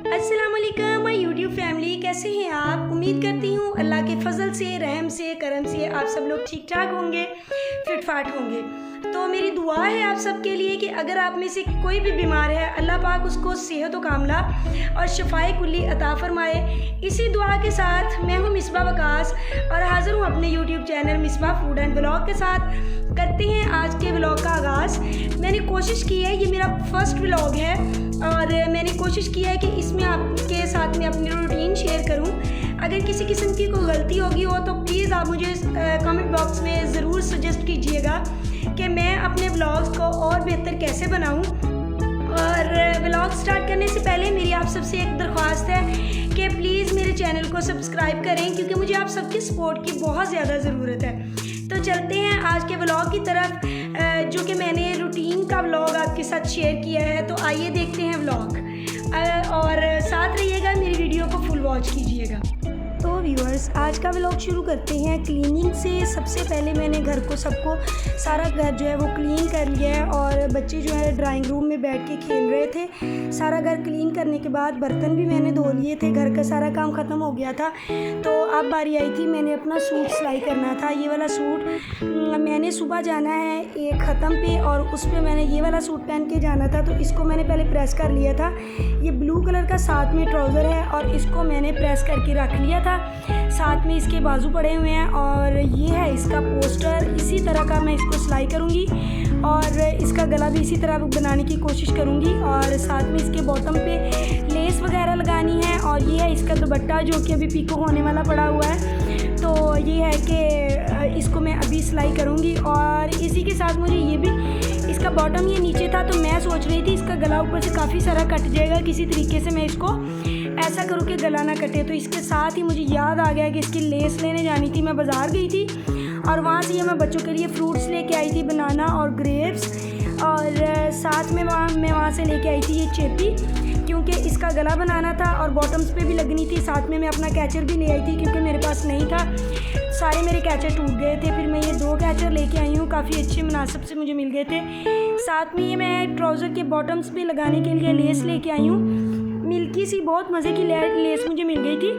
अस्सलाम वालेकुम my YouTube family, कैसे हैं आप। उम्मीद करती हूँ अल्लाह के फजल से, रहम से, करम से आप सब लोग ठीक ठाक होंगे, फिट फाट होंगे। तो मेरी दुआ है आप सबके लिए कि अगर आप में से कोई भी बीमार है, अल्लाह पाक उसको सेहत व कामला और शफाए कुल्ली अता फरमाए। इसी दुआ के साथ मैं हूँ मिसबा वकास और हाज़िर हूँ अपने YouTube channel Misbah food and vlog के साथ। करते हैं आज के व्लॉग का आगाज़। मैंने कोशिश की है, ये मेरा फर्स्ट व्लॉग है और मैंने कोशिश की है कि इसमें आपके साथ में अपनी रूटीन शेयर करूं। अगर किसी किस्म की कोई गलती होगी हो तो प्लीज़ आप मुझे कमेंट बॉक्स में ज़रूर सजेस्ट कीजिएगा कि मैं अपने व्लॉग्स को और बेहतर कैसे बनाऊं। और व्लॉग स्टार्ट करने से पहले मेरी आप सबसे एक दरख्वास्त है कि प्लीज़ मेरे चैनल को सब्सक्राइब करें, क्योंकि मुझे आप सबकी सपोर्ट की बहुत ज़्यादा ज़रूरत है। तो चलते हैं आज के व्लॉग की तरफ, जो कि मैंने रूटीन का व्लॉग आपके साथ शेयर किया है। तो आइए देखते हैं व्लॉग और साथ रहिएगा, मेरी वीडियो को फुल वॉच कीजिएगा। तो व्यूअर्स, आज का व्लॉग शुरू करते हैं क्लीनिंग से। सबसे पहले मैंने घर को सारा घर जो है वो क्लीन कर लिया है और बच्चे जो है ड्राइंग रूम में बैठ के खेल रहे थे। सारा घर क्लीन करने के बाद बर्तन भी मैंने धो लिए थे, घर का सारा काम ख़त्म हो गया था। तो अब बारी आई थी, मैंने अपना सूट सिलाई करना था। ये वाला सूट मैंने सुबह जाना है एक ख़त्म पे और उस पर मैंने ये वाला सूट पहन के जाना था, तो इसको मैंने पहले प्रेस कर लिया था। ये ब्लू कलर का साथ में ट्राउज़र है और इसको मैंने प्रेस करके रख लिया था। साथ में इसके बाजू पड़े हुए हैं और ये है इसका पोस्टर। इसी तरह का मैं इसको सिलाई करूँगी और इसका गला भी इसी तरह बनाने की कोशिश करूँगी और साथ में इसके बॉटम पे लेस वगैरह लगानी है। और ये है इसका दुपट्टा जो कि अभी पीको होने वाला पड़ा हुआ है। तो ये है कि इसको मैं अभी सिलाई करूँगी और इसी के साथ मुझे ये भी, इसका बॉटम ये नीचे था तो मैं सोच रही थी इसका गला ऊपर से काफ़ी सारा कट जाएगा, किसी तरीके से मैं इसको ऐसा करूँ कि गला ना कटे। तो इसके साथ ही मुझे याद आ गया कि इसकी लेस लेने जानी थी। मैं बाज़ार गई थी और वहाँ से मैं बच्चों के लिए फ्रूट्स लेके आई थी, बनाना और ग्रेप्स, और साथ में मैं वहाँ से लेके आई थी ये चेपी, क्योंकि इसका गला बनाना था और बॉटम्स पे भी लगनी थी। साथ में मैं अपना कैचर भी ले आई थी क्योंकि मेरे पास नहीं था, सारे मेरे कैचर टूट गए थे। फिर मैं ये 2 कैचर लेके आई हूँ, काफ़ी अच्छे मुनासिब से मुझे मिल गए थे। साथ में ये मैं ट्राउज़र के बॉटम्स पे लगाने के लिए लेस लेके आई हूँ, मिल्की सी बहुत मज़े की लेस मुझे मिल गई थी।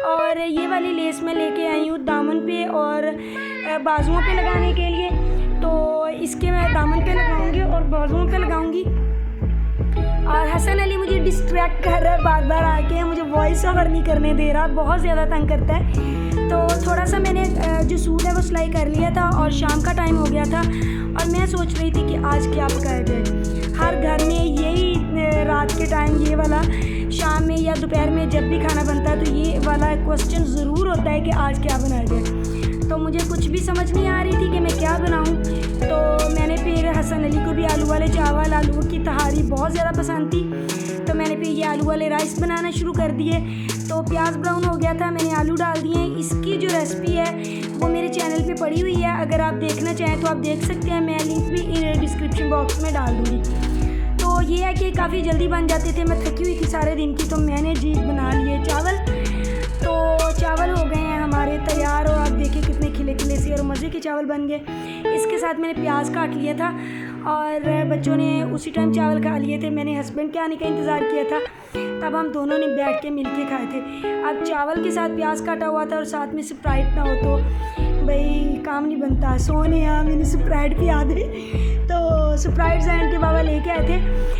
और ये वाली लेस मैं लेके आई हूँ दामन पे और बाजुओं पे लगाने के लिए। तो इसके मैं दामन पे लगाऊंगी और बाजुओं पे लगाऊंगी। और हसन अली मुझे डिस्ट्रैक्ट कर रहा है, बार बार आके मुझे वॉइस ओवर नहीं करने दे रहा, बहुत ज़्यादा तंग करता है। तो थोड़ा सा मैंने जो सूट है वो सिलाई कर लिया था और शाम का टाइम हो गया था और मैं सोच रही थी कि आज क्या पकाया जाए। हर घर में यही रात के टाइम ये वाला, शाम में या दोपहर में जब भी खाना बनता है तो ये वाला क्वेश्चन ज़रूर होता है कि आज क्या बनाया जाए। तो मुझे कुछ भी समझ नहीं आ रही थी कि मैं क्या बनाऊं। तो मैंने फिर हसन अली को भी आलू वाले चावल, आलू की तहारी बहुत ज़्यादा पसंद थी, तो मैंने फिर ये आलू वाले राइस बनाना शुरू कर दिए। तो प्याज ब्राउन हो गया था, मैंने आलू डाल दिए। इसकी जो रेसिपी है वो मेरे चैनल पे पड़ी हुई है, अगर आप देखना चाहें तो आप देख सकते हैं, मैं लिंक भी डिस्क्रिप्शन बॉक्स में डाल दूँगी। तो ये है कि काफ़ी जल्दी बन जाते थे, मैं थकी हुई थी सारे दिन की, तो मैंने जी बना लिए चावल। तो चावल हो गए हैं हमारे तैयार और आप देखिए कितने खिले खिले से और मज़े के चावल बन गए। इसके साथ मैंने प्याज काट लिया था और बच्चों ने उसी टाइम चावल खा लिए थे। मैंने हस्बैंड के आने का इंतज़ार किया था, तब हम दोनों ने बैठ के मिल के खाए थे। अब चावल के साथ प्याज काटा हुआ था और साथ में स्प्राइट ना हो तो भाई काम नहीं बनता। सोने यहाँ मैंने स्प्राइट पिया दे, तो स्प्राइट जैन के बाबा लेके आए थे।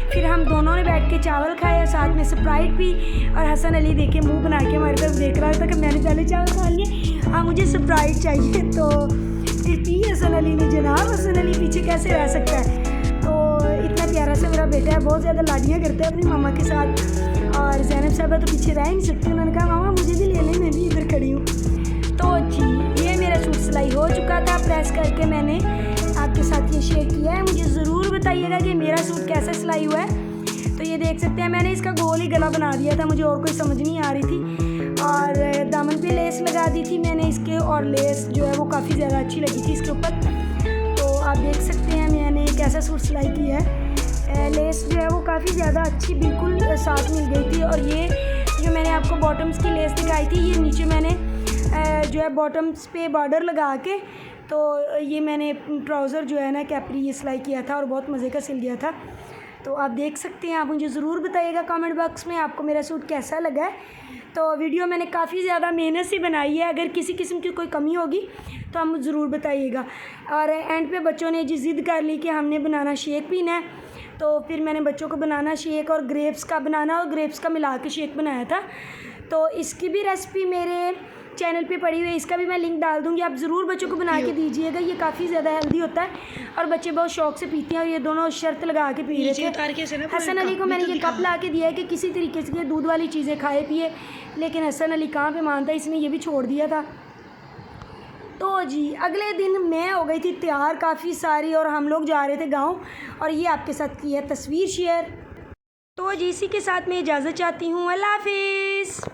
फिर हम दोनों ने बैठ के चावल खाए, साथ में स्प्राइट पी। और हसन अली देखे मुंह बना के हमारी तरफ देख रहा था कि मैंने पहले चावल खा लिए, हाँ मुझे स्प्राइट चाहिए। तो फिर पी हसन अली ने। जनाब हसन अली पीछे कैसे रह सकता है। तो इतना प्यारा सा मेरा बेटा है, बहुत ज़्यादा लाडियाँ करता है अपनी मामा के साथ। और ज़ैनब साहबा तो पीछे रह ही नहीं सकती, उन्होंने कहा मामा मुझे भी ले लें, मैं भी इधर खड़ी हूँ। तो जी ये मेरा सूट सिलाई हो चुका था, प्रेस करके मैंने आपके साथ ये शेयर किया है। मुझे ज़रूर बताइएगा कि मेरा सूट कैसा सिलाई हुआ है। तो ये देख सकते हैं, मैंने इसका गोल ही गला बना दिया था, मुझे और कोई समझ नहीं आ रही थी। और दामन पे लेस लगा दी थी मैंने इसके, और लेस जो है वो काफ़ी ज़्यादा अच्छी लगी थी इसके ऊपर। तो आप देख सकते हैं मैंने कैसा सूट सिलाई किया है। लेस जो है वो काफ़ी ज़्यादा अच्छी बिल्कुल साथ मिल गई थी। और ये जो मैंने आपको बॉटम्स की लेस दिखाई थी, ये नीचे मैंने जो है बॉटम्स पे बॉर्डर लगा के, तो ये मैंने ट्राउज़र जो है ना कैपरी ये सिलाई किया था और बहुत मज़े का सिल गया था। तो आप देख सकते हैं। आप मुझे ज़रूर बताइएगा कमेंट बॉक्स में आपको मेरा सूट कैसा लगा है। तो वीडियो मैंने काफ़ी ज़्यादा मेहनत से बनाई है, अगर किसी किस्म की कोई कमी होगी तो आप मुझे ज़रूर बताइएगा। और एंड पे बच्चों ने जी ज़िद कर ली कि हमने बनाना शेक पीना है, तो फिर मैंने बच्चों को बनाना शेक और ग्रेप्स का बनाना और ग्रेप्स का मिला के शेक बनाया था। तो इसकी भी रेसिपी मेरे चैनल पे पड़ी हुई है, इसका भी मैं लिंक डाल दूँगी, आप ज़रूर बच्चों को बना के दीजिएगा। ये काफ़ी ज़्यादा हेल्दी होता है और बच्चे बहुत शौक़ से पीते हैं। और ये दोनों शर्त लगा के पी रहे थे। हसन अली को मैंने ये कप ला के दिया है कि किसी तरीके से दूध वाली चीज़ें खाए पिए, लेकिन हसन अली कहाँ पे मानता, इसने ये भी छोड़ दिया था। तो जी अगले दिन मैं हो गई थी तैयार काफ़ी सारी और हम लोग जा रहे थे गाँव, और ये आपके साथ की है तस्वीर शेयर। तो जी इसी के साथ मैं इजाज़त चाहती हूँ। अल्लाह हाफिज़।